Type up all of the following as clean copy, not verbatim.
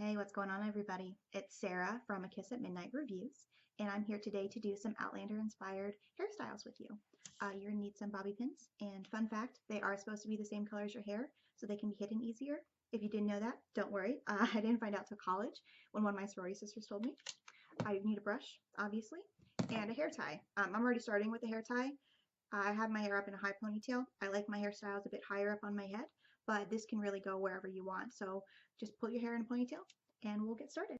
Hey, what's going on, everybody? It's Sarah from A Kiss at Midnight Reviews, and I'm here today to do some Outlander-inspired hairstyles with you. You're gonna need some bobby pins, and fun fact, they are supposed to be the same color as your hair, so they can be hidden easier. If you didn't know that, don't worry. I didn't find out till college when one of my sorority sisters told me. You need a brush, obviously, and a hair tie. I'm already starting with the hair tie. I have my hair up in a high ponytail. I like my hairstyles a bit higher up on my head, but this can really go wherever you want. So just pull your hair in a ponytail and we'll get started.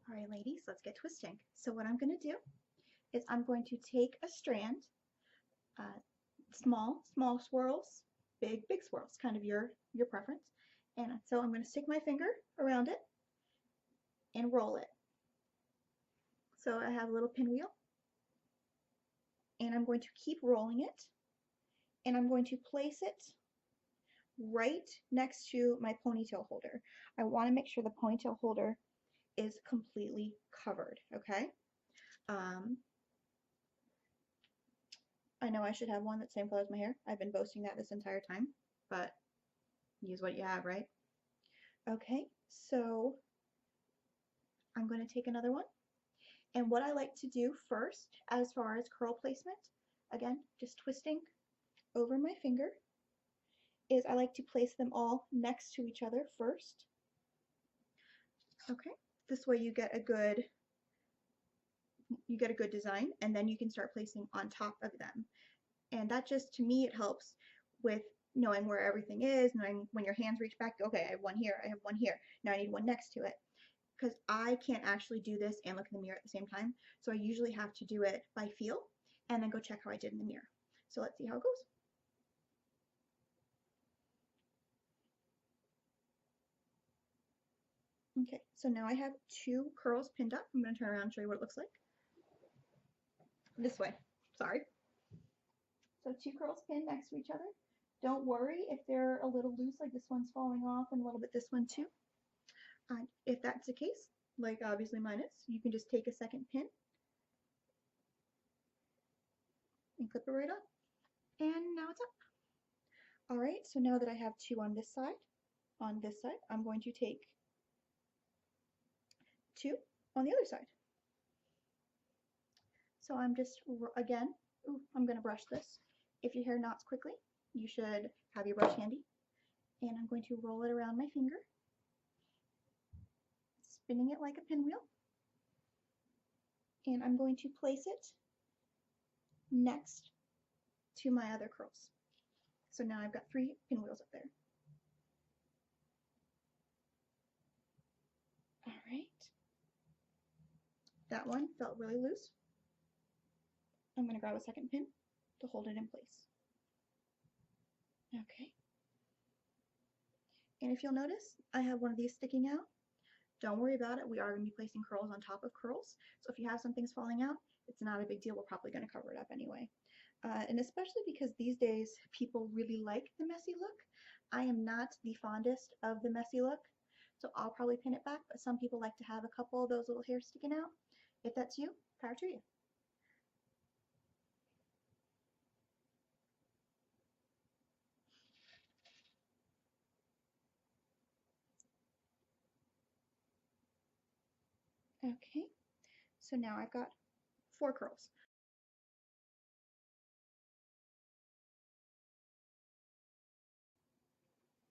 All right, ladies, let's get twisting. So what I'm going to do is I'm going to take a strand, uh, small swirls, big swirls, kind of your preference. And so I'm going to stick my finger around it and roll it. So I have a little pinwheel, and I'm going to keep rolling it, and I'm going to place it right next to my ponytail holder. I want to make sure the ponytail holder is completely covered, okay? I know I should have one that's same color as my hair. I've been boasting that this entire time, but use what you have, right? Okay, so I'm going to take another one. And what I like to do first, as far as curl placement, again, just twisting over my finger, is I like to place them all next to each other first. Okay, this way you get a good design, and then you can start placing on top of them. And that just, to me, it helps with knowing where everything is, knowing when your hands reach back, okay, I have one here, I have one here, now I need one next to it. Because I can't actually do this and look in the mirror at the same time, so I usually have to do it by feel and then go check how I did in the mirror. So let's see how it goes. Okay, so now I have two curls pinned up. I'm going to turn around and show you what it looks like. This way, sorry. So two curls pinned next to each other. Don't worry if they're a little loose, like this one's falling off and a little bit this one too. If that's the case, like obviously mine is, you can just take a second pin and clip it right up. And now it's up. Alright, so now that I have two on this side, I'm going to take two on the other side. So I'm just, again, I'm going to brush this. If your hair knots quickly, you should have your brush handy. And I'm going to roll it around my finger, spinning it like a pinwheel. And I'm going to place it next to my other curls. So now I've got three pinwheels up there. All right. That one felt really loose. I'm going to grab a second pin to hold it in place. Okay. And if you'll notice, I have one of these sticking out. Don't worry about it. We are going to be placing curls on top of curls. So if you have some things falling out, it's not a big deal. We're probably going to cover it up anyway. And especially because these days people really like the messy look. I am not the fondest of the messy look, so I'll probably pin it back, but some people like to have a couple of those little hairs sticking out. If that's you, power to you. Okay, so now I've got four curls.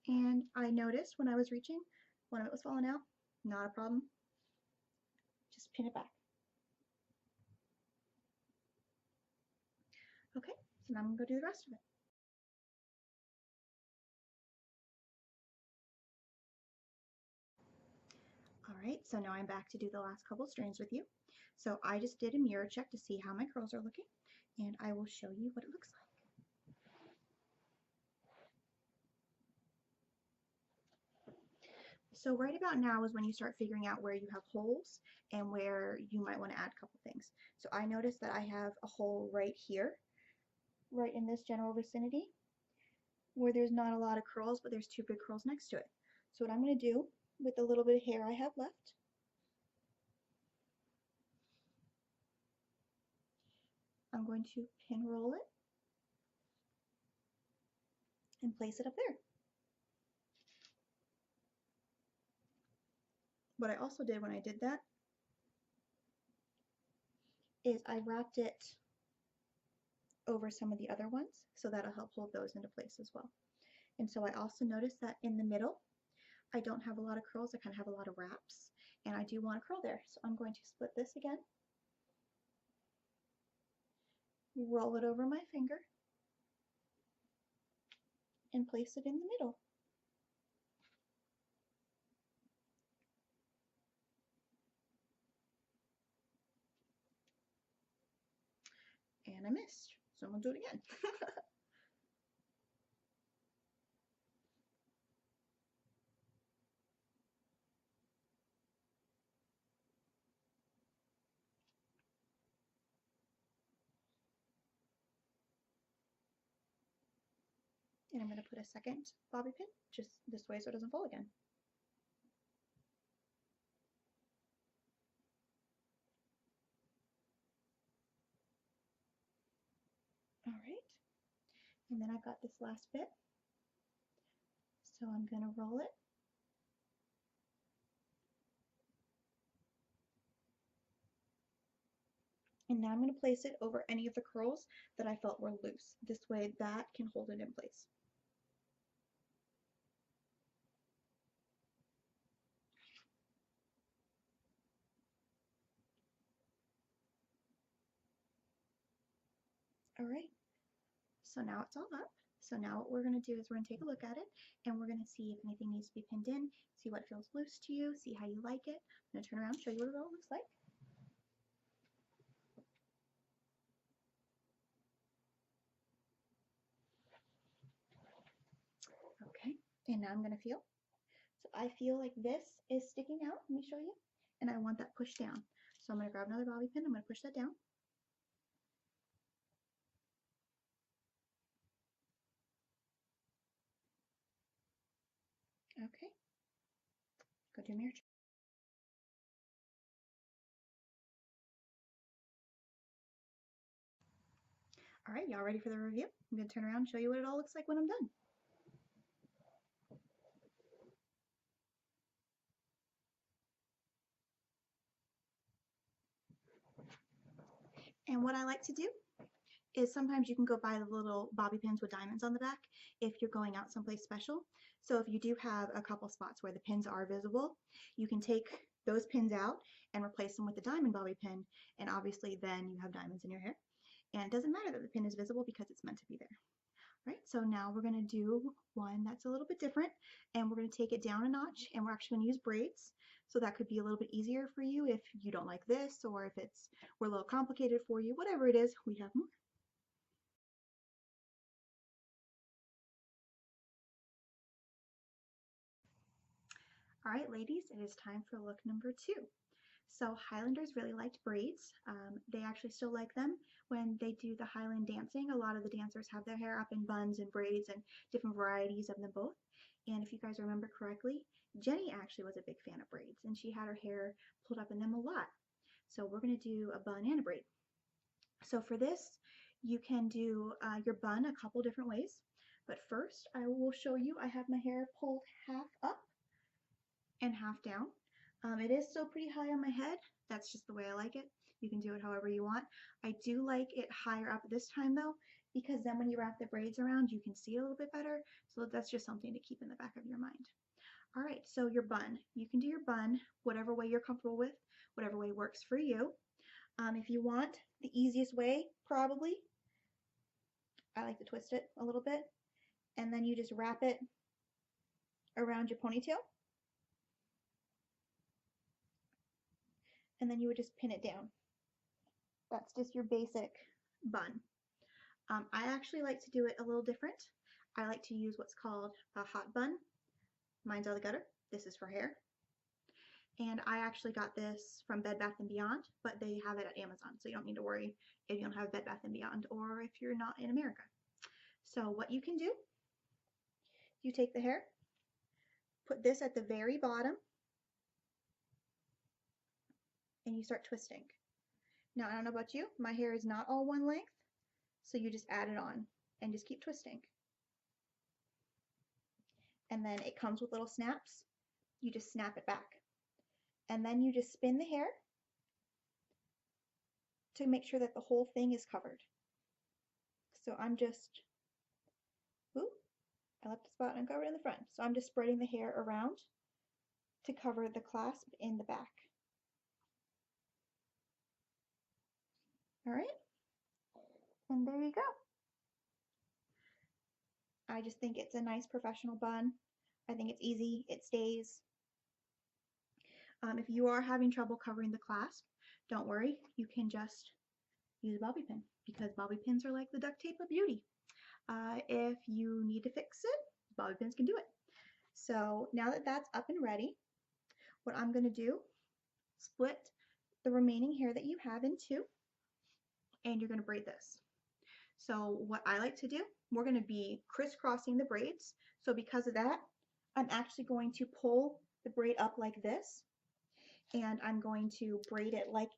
And I noticed when I was reaching, one of it was falling out. Not a problem. Just pin it back. Okay, so now I'm going to go do the rest of it. Alright, so now I'm back to do the last couple strands with you. So I just did a mirror check to see how my curls are looking, and I will show you what it looks like. So right about now is when you start figuring out where you have holes and where you might want to add a couple things. So I noticed that I have a hole right here, right in this general vicinity, where there's not a lot of curls, but there's two big curls next to it. So what I'm going to do with the little bit of hair I have left, I'm going to pin roll it and place it up there. What I also did when I did that is I wrapped it over some of the other ones, so that'll help hold those into place as well. And so I also noticed that in the middle, I don't have a lot of curls, I kind of have a lot of wraps, and I do want a curl there. So I'm going to split this again, roll it over my finger, and place it in the middle. And I missed, so I'm going to do it again. And I'm going to put a second bobby pin just this way so it doesn't fall again. All right, and then I've got this last bit, so I'm going to roll it. And now I'm going to place it over any of the curls that I felt were loose. This way that can hold it in place. All right, so now it's all up. So now what we're going to do is we're going to take a look at it, and we're going to see if anything needs to be pinned in, see what feels loose to you, see how you like it. I'm going to turn around and show you what it all looks like. Okay, and now I'm going to feel. So I feel like this is sticking out. Let me show you. And I want that pushed down. So I'm going to grab another bobby pin. I'm going to push that down. Okay. Go do mirror check. All right, y'all ready for the review? I'm going to turn around and show you what it all looks like when I'm done. And what I like to do is sometimes you can go buy the little bobby pins with diamonds on the back if you're going out someplace special. So if you do have a couple spots where the pins are visible, you can take those pins out and replace them with the diamond bobby pin, and obviously then you have diamonds in your hair. And it doesn't matter that the pin is visible because it's meant to be there. Right, so now we're going to do one that's a little bit different, and we're going to take it down a notch, and we're actually going to use braids. So that could be a little bit easier for you if you don't like this, or if we're a little complicated for you. Whatever it is, we have more. All right, ladies, it is time for look number 2. So Highlanders really liked braids. They actually still like them when they do the Highland dancing. A lot of the dancers have their hair up in buns and braids and different varieties of them both. And if you guys remember correctly, Jenny actually was a big fan of braids, and she had her hair pulled up in them a lot. So we're going to do a bun and a braid. So for this, you can do your bun a couple different ways. But first, I will show you, I have my hair pulled half up and half down. It is still pretty high on my head. That's just the way I like it. You can do it however you want. I do like it higher up this time though, because then when you wrap the braids around, you can see it a little bit better. So that's just something to keep in the back of your mind. All right, so your bun. You can do your bun whatever way you're comfortable with, whatever way works for you. If you want the easiest way, probably, I like to twist it a little bit, and then you just wrap it around your ponytail. And then you would just pin it down. That's just your basic bun. I actually like to do it a little different. I like to use what's called a hot bun. Mine's out of the gutter. This is for hair. And I actually got this from Bed Bath & Beyond, but they have it at Amazon, so you don't need to worry if you don't have Bed Bath & Beyond or if you're not in America. So what you can do, you take the hair, put this at the very bottom, and you start twisting. Now, I don't know about you, my hair is not all one length, so you just add it on and just keep twisting. and then it comes with little snaps. You just snap it back. And then you just spin the hair to make sure that the whole thing is covered. So I'm just, ooh, I left a spot uncovered in the front. So I'm just spreading the hair around to cover the clasp in the back. All right, and there you go. I just think it's a nice professional bun. I think it's easy, it stays. If you are having trouble covering the clasp, don't worry, you can just use a bobby pin, because bobby pins are like the duct tape of beauty. If you need to fix it, bobby pins can do it. So now that that's up and ready, what I'm going to do, split the remaining hair that you have in two, and you're going to braid this. So what I like to do, we're going to be crisscrossing the braids. So because of that, I'm actually going to pull the braid up like this, and I'm going to braid it like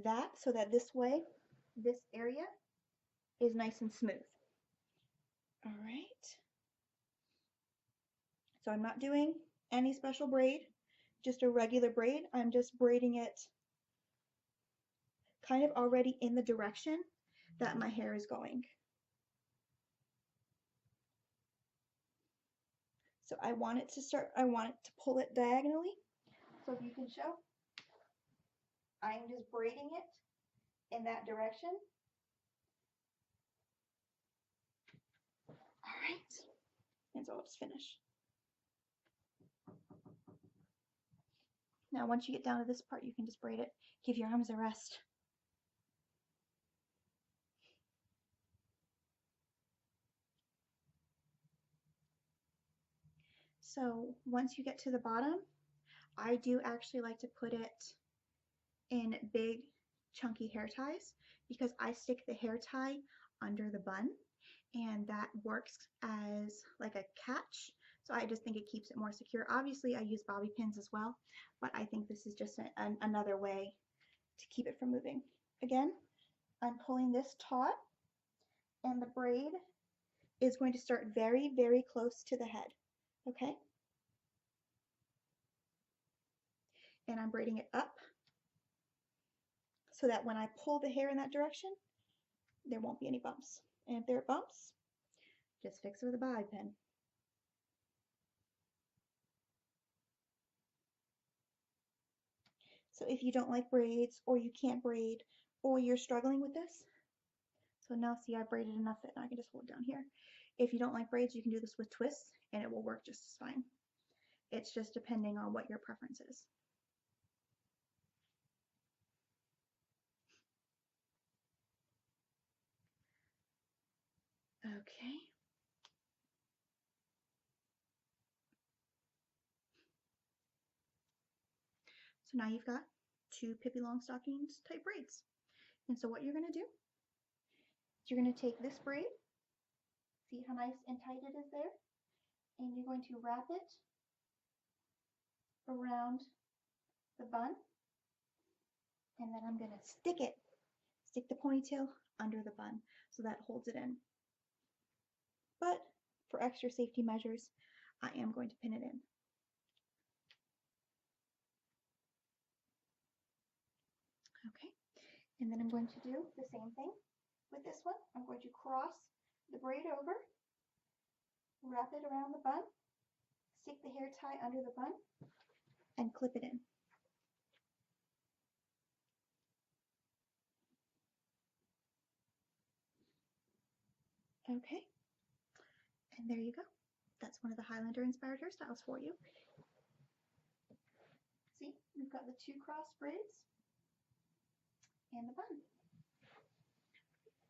that, so that this way, this area is nice and smooth. All right. So I'm not doing any special braid, just a regular braid. I'm just braiding it kind of already in the direction that my hair is going. So I want it to pull it diagonally. So if you can show, I'm just braiding it in that direction. All right, and so I'll just finish. Now once you get down to this part, you can just braid it. Give your arms a rest. So once you get to the bottom, I do actually like to put it in big chunky hair ties, because I stick the hair tie under the bun, and that works as like a catch. So I just think it keeps it more secure. Obviously I use bobby pins as well, but I think this is just another way to keep it from moving. Again, I'm pulling this taut, and the braid is going to start very, very close to the head, okay? And I'm braiding it up so that when I pull the hair in that direction, there won't be any bumps. And if there are bumps, just fix it with a bobby pin. So if you don't like braids, or you can't braid, or you're struggling with this, so now see, I braided enough that I can just hold it down here. If you don't like braids, you can do this with twists, and it will work just as fine. It's just depending on what your preference is. Okay. So now you've got two Pippi Longstockings type braids. And so what you're going to do is you're going to take this braid, see how nice and tight it is there, and you're going to wrap it around the bun, and then I'm going to stick the ponytail under the bun so that holds it in. But for extra safety measures, I am going to pin it in. Okay, and then I'm going to do the same thing with this one. I'm going to cross the braid over, wrap it around the bun, stick the hair tie under the bun, and clip it in. Okay, and there you go. That's one of the Highlander inspired hairstyles for you. See, we've got the two cross braids and the bun.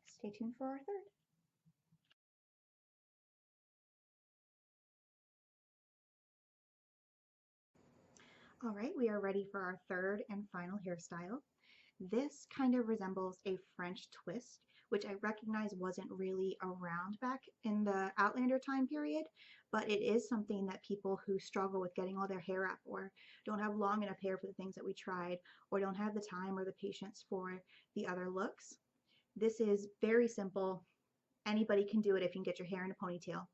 Stay tuned for our third. All right, we are ready for our third and final hairstyle. This kind of resembles a French twist, which I recognize wasn't really around back in the Outlander time period, but it is something that people who struggle with getting all their hair up, or don't have long enough hair for the things that we tried, or don't have the time or the patience for the other looks. This is very simple. Anybody can do it if you can get your hair in a ponytail.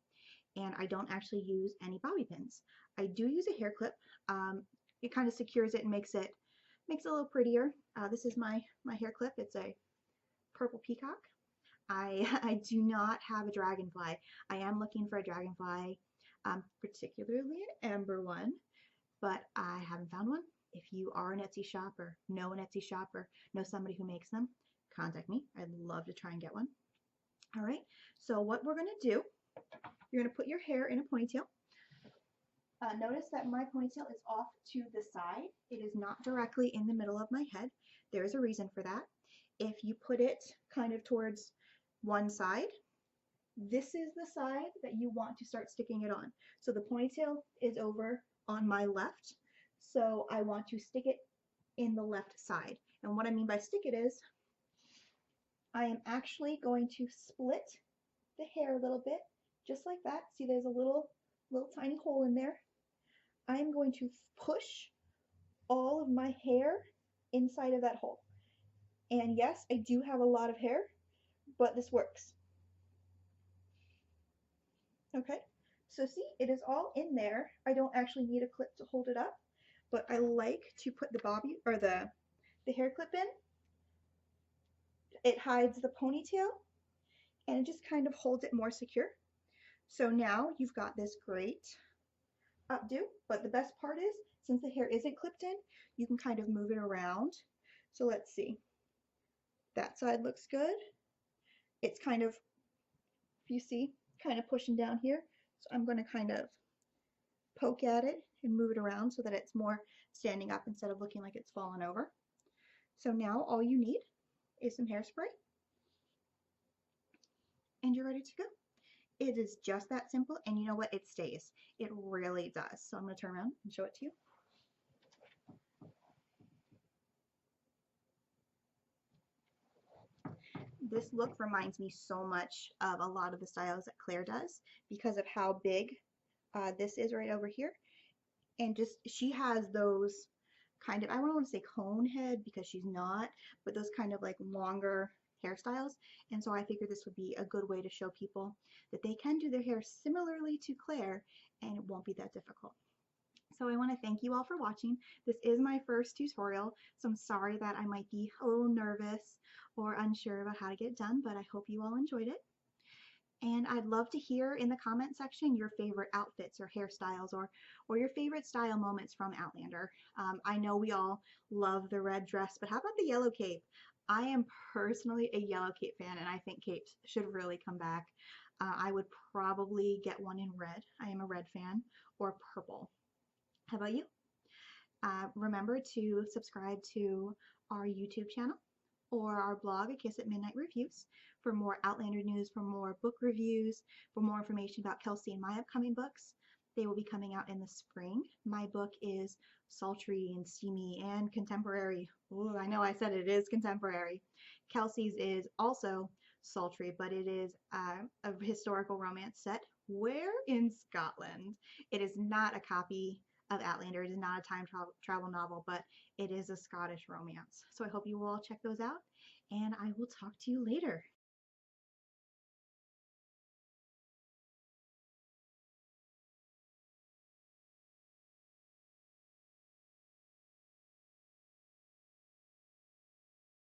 and I don't actually use any bobby pins. I do use a hair clip. It kind of secures it and makes it a little prettier. This is my hair clip. It's a purple peacock. I do not have a dragonfly. I am looking for a dragonfly, particularly an amber one, but I haven't found one. If you are an Etsy shop or know an Etsy shop or know somebody who makes them, contact me. I'd love to try and get one. All right, so what we're going to do, you're going to put your hair in a ponytail. Notice that my ponytail is off to the side. It is not directly in the middle of my head. There is a reason for that. If you put it kind of towards one side, this is the side that you want to start sticking it on. So the ponytail is over on my left, so I want to stick it in the left side. And what I mean by stick it is, I am actually going to split the hair a little bit, just like that. See, there's a little tiny hole in there. I am going to push all of my hair inside of that hole. And yes, I do have a lot of hair, but this works. Okay, so see, it is all in there. I don't actually need a clip to hold it up, but I like to put the bobby or the hair clip in. It hides the ponytail and it just kind of holds it more secure. So now you've got this great updo, but the best part is, since the hair isn't clipped in, you can kind of move it around. So let's see. That side looks good. It's kind of, if you see, kind of pushing down here. So I'm going to kind of poke at it and move it around so that it's more standing up instead of looking like it's fallen over. So now all you need is some hairspray and you're ready to go. It is just that simple, and you know what? It stays. It really does. So I'm going to turn around and show it to you. This look reminds me so much of a lot of the styles that Claire does because of how big this is right over here. And just, she has those kind of, I don't want to say cone head because she's not, but those kind of like longer hairstyles. And so I figured this would be a good way to show people that they can do their hair similarly to Claire and it won't be that difficult. So I want to thank you all for watching. This is my first tutorial, so I'm sorry that I might be a little nervous or unsure about how to get it done, but I hope you all enjoyed it. And I'd love to hear in the comment section your favorite outfits or hairstyles or your favorite style moments from Outlander. I know we all love the red dress, but how about the yellow cape? I am personally a yellow cape fan, and I think capes should really come back. I would probably get one in red. I am a red fan, or purple. How about you? Remember to subscribe to our YouTube channel or our blog, A Kiss at Midnight Reviews, for more Outlander news, for more book reviews, for more information about Kelsey and my upcoming books. They will be coming out in the spring. My book is sultry and steamy and contemporary. Ooh, I know I said it is contemporary. Kelsey's is also sultry, but it is a historical romance set. Where? In Scotland. It is not a copy of Outlander. It is not a time travel novel, but it is a Scottish romance. So I hope you will all check those out, and I will talk to you later.